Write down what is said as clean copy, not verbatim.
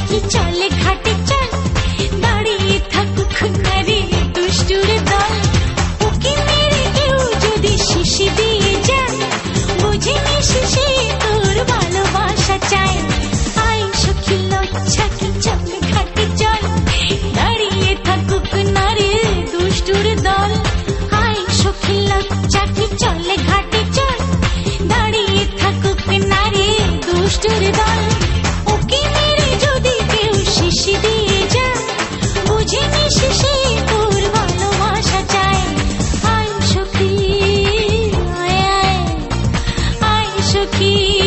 কি চলে ঘাটে চল, দাঁড়িয়ে থাকুক নারী দুষ্টুর দল। ওকে মেরে কেউ যদি শিশি দিয়ে যায়, বুঝে নিস সে তোর ভালোবাসা চায়। আয় সখী লজ্জা কি চলে ঘাটে চল, দাঁড়িয়ে থাকুক নারী দুষ্টুর দল। আয় সখী লজ্জা কি চলে ঘাটে চল, দাঁড়িয়ে থাকুক নারী দুষ্টুর দল। ওকে মেরে যদি কেউ শিশি দিয়ে যায়, বুঝে নিস সে তোর ভালোবাসা চায়। আয় সখী, আয় আয়, আয় সখী।